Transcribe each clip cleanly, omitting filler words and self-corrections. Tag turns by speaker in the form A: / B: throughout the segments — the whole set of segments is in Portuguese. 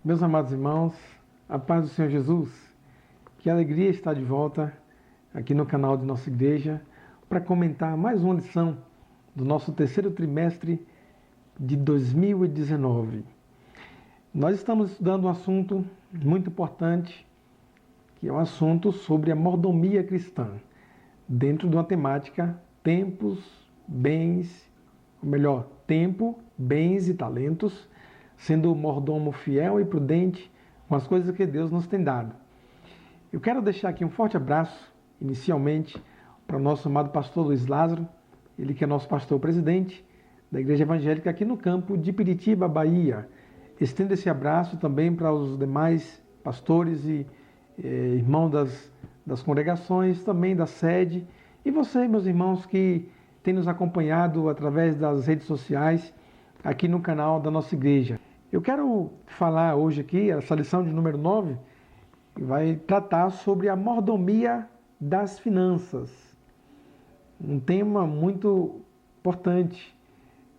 A: Meus amados irmãos, a paz do Senhor Jesus, que alegria estar de volta aqui no canal de nossa igreja para comentar mais uma lição do nosso terceiro trimestre de 2019. Nós estamos estudando um assunto muito importante, que é um assunto sobre a mordomia cristã, dentro de uma temática tempos, bens, ou melhor, tempo, bens e talentos, sendo mordomo fiel e prudente com as coisas que Deus nos tem dado. Eu quero deixar aqui um forte abraço, inicialmente, para o nosso amado pastor Luiz Lázaro, ele que é nosso pastor presidente da Igreja Evangélica aqui no campo de Piritiba, Bahia. Estendo esse abraço também para os demais pastores e irmãos das congregações, também da sede, e você, meus irmãos, que tem nos acompanhado através das redes sociais aqui no canal da nossa igreja. Eu quero falar hoje aqui, essa lição de número 9, vai tratar sobre a mordomia das finanças. Um tema muito importante.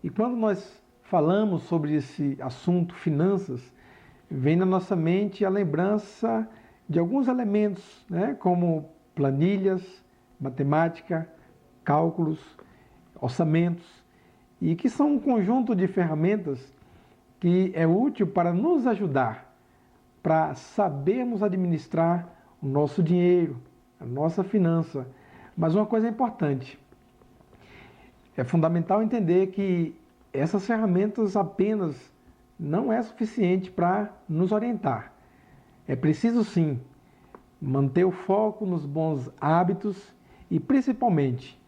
A: E quando nós falamos sobre esse assunto, finanças, vem na nossa mente a lembrança de alguns elementos, né, como planilhas, matemática, cálculos, orçamentos, e que são um conjunto de ferramentas que é útil para nos ajudar, para sabermos administrar o nosso dinheiro, a nossa finança. Mas uma coisa importante, é fundamental entender que essas ferramentas apenas não é suficiente para nos orientar. É preciso sim manter o foco nos bons hábitos e principalmente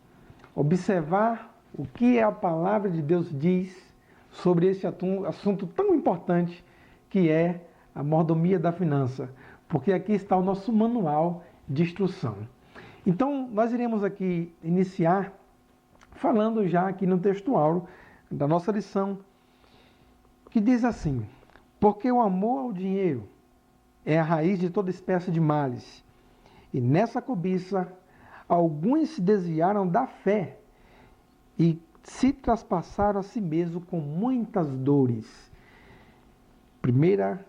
A: observar o que a palavra de Deus diz sobre esse assunto tão importante que é a mordomia da finança, porque aqui está o nosso manual de instrução. Então, nós iremos aqui iniciar falando já aqui no textual da nossa lição, que diz assim: porque o amor ao dinheiro é a raiz de toda espécie de males, e nessa cobiça alguns se desviaram da fé e se traspassaram a si mesmo com muitas dores. Primeira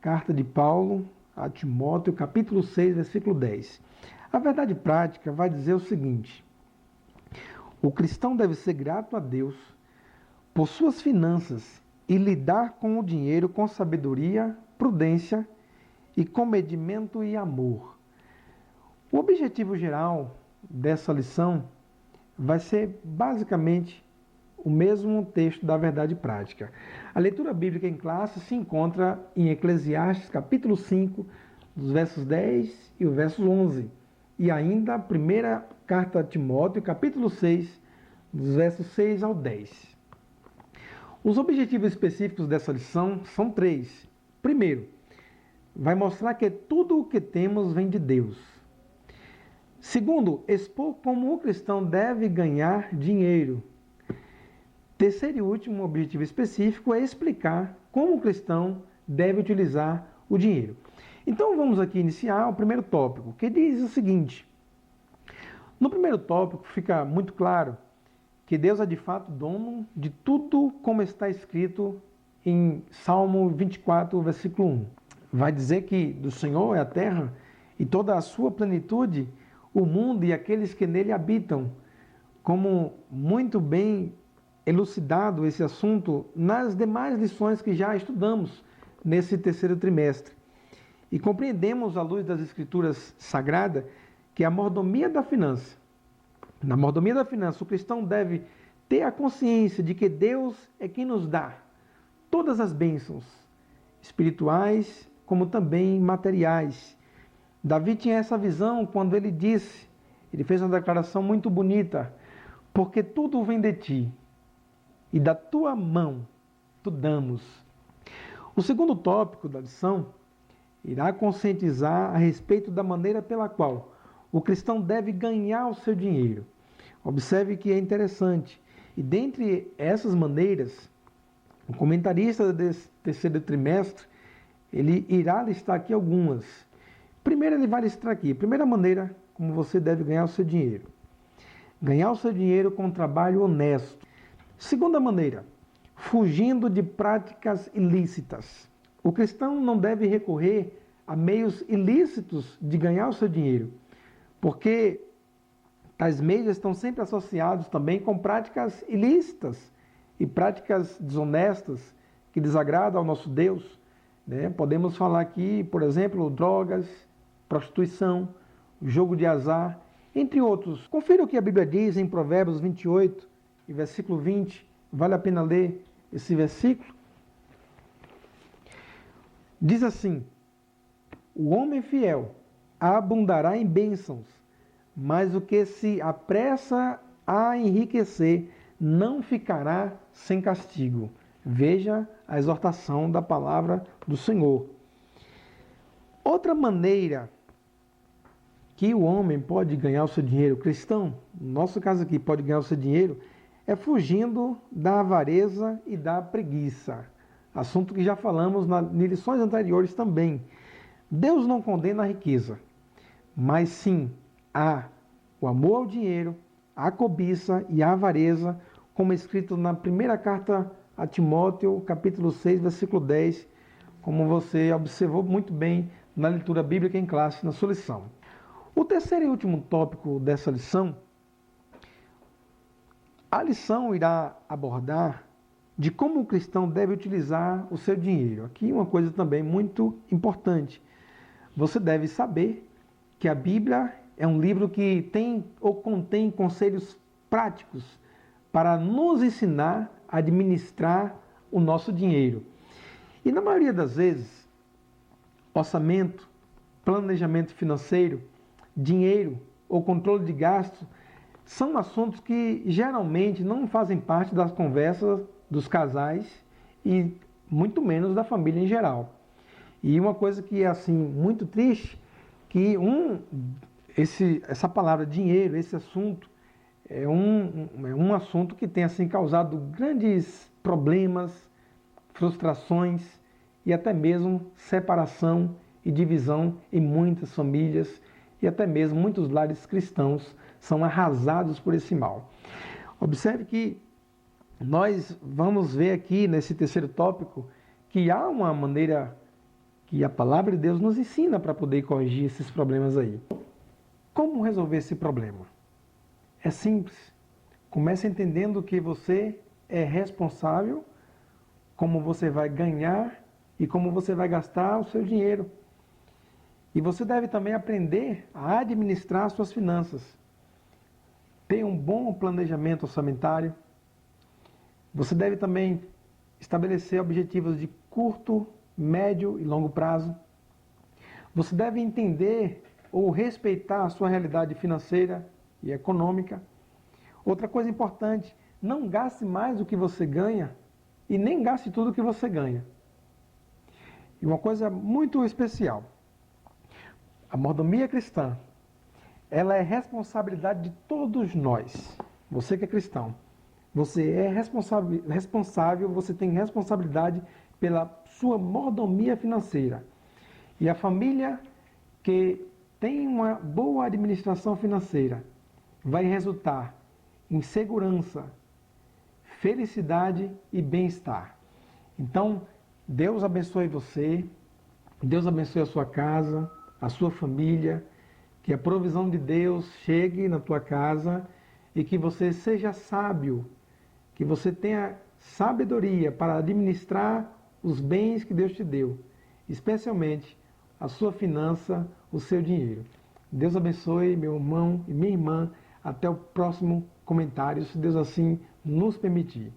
A: carta de Paulo a Timóteo, capítulo 6, versículo 10. A verdade prática vai dizer o seguinte: o cristão deve ser grato a Deus por suas finanças e lidar com o dinheiro com sabedoria, prudência e comedimento e amor. O objetivo geral dessa lição vai ser basicamente o mesmo texto da verdade prática. A leitura bíblica em classe se encontra em Eclesiastes, capítulo 5, dos versos 10 e o verso 11. E ainda a primeira carta a Timóteo, capítulo 6, dos versos 6 ao 10. Os objetivos específicos dessa lição são 3. Primeiro, vai mostrar que tudo o que temos vem de Deus. Segundo, expor como o cristão deve ganhar dinheiro. Terceiro e último objetivo específico é explicar como o cristão deve utilizar o dinheiro. Então vamos aqui iniciar o primeiro tópico, que diz o seguinte: no primeiro tópico fica muito claro que Deus é de fato dono de tudo, como está escrito em Salmo 24, versículo 1. Vai dizer que do Senhor é a terra e toda a sua plenitude, o mundo e aqueles que nele habitam, como muito bem elucidado esse assunto nas demais lições que já estudamos nesse terceiro trimestre. E compreendemos, à luz das Escrituras Sagradas, que a mordomia da finança, na mordomia da finança, o cristão deve ter a consciência de que Deus é quem nos dá todas as bênçãos, espirituais como também materiais. Davi tinha essa visão quando ele fez uma declaração muito bonita: porque tudo vem de ti, e da tua mão tu damos. O segundo tópico da lição irá conscientizar a respeito da maneira pela qual o cristão deve ganhar o seu dinheiro. Observe que é interessante. E dentre essas maneiras, o comentarista desse terceiro trimestre, ele irá listar aqui algumas. Primeiro ele vai listar aqui, primeira maneira como você deve ganhar o seu dinheiro. Ganhar o seu dinheiro com trabalho honesto. Segunda maneira, fugindo de práticas ilícitas. O cristão não deve recorrer a meios ilícitos de ganhar o seu dinheiro, porque tais meios estão sempre associados também com práticas ilícitas e práticas desonestas que desagradam ao nosso Deus, né? Podemos falar aqui, por exemplo, drogas, prostituição, jogo de azar, entre outros. Confira o que a Bíblia diz em Provérbios 28, e versículo 20. Vale a pena ler esse versículo. Diz assim: o homem fiel abundará em bênçãos, mas o que se apressa a enriquecer não ficará sem castigo. Veja a exortação da palavra do Senhor. Outra maneira que o homem pode ganhar o seu dinheiro, o cristão, no nosso caso aqui, pode ganhar o seu dinheiro, fugindo da avareza e da preguiça. Assunto que já falamos em lições anteriores também. Deus não condena a riqueza, mas sim o amor ao dinheiro, a cobiça e a avareza, como escrito na primeira carta a Timóteo, capítulo 6, versículo 10, como você observou muito bem na leitura bíblica em classe, na sua lição. O terceiro e último tópico dessa lição, a lição irá abordar de como o cristão deve utilizar o seu dinheiro. Aqui uma coisa também muito importante. Você deve saber que a Bíblia é um livro que tem ou contém conselhos práticos para nos ensinar a administrar o nosso dinheiro. E na maioria das vezes, orçamento, planejamento financeiro, dinheiro ou controle de gastos são assuntos que geralmente não fazem parte das conversas dos casais e muito menos da família em geral. E uma coisa que é assim muito triste, que essa palavra dinheiro, esse assunto, é um assunto que tem assim causado grandes problemas, frustrações e até mesmo separação e divisão em muitas famílias e até mesmo muitos lares cristãos são arrasados por esse mal. Observe que nós vamos ver aqui nesse terceiro tópico que há uma maneira que a palavra de Deus nos ensina para poder corrigir esses problemas aí. Como resolver esse problema? É simples. Comece entendendo que você é responsável, como você vai ganhar e como você vai gastar o seu dinheiro. E você deve também aprender a administrar suas finanças. Ter um bom planejamento orçamentário. Você deve também estabelecer objetivos de curto, médio e longo prazo. Você deve entender ou respeitar a sua realidade financeira e econômica. Outra coisa importante, não gaste mais do que você ganha e nem gaste tudo o que você ganha. E uma coisa muito especial, a mordomia cristã, ela é responsabilidade de todos nós. Você que é cristão, você é responsável, você tem responsabilidade pela sua mordomia financeira. E a família que tem uma boa administração financeira vai resultar em segurança, felicidade e bem-estar. Então, Deus abençoe você, Deus abençoe a sua casa, a sua família, que a provisão de Deus chegue na tua casa e que você seja sábio, que você tenha sabedoria para administrar os bens que Deus te deu, especialmente a sua finança, o seu dinheiro. Deus abençoe meu irmão e minha irmã. Até o próximo comentário, se Deus assim nos permitir.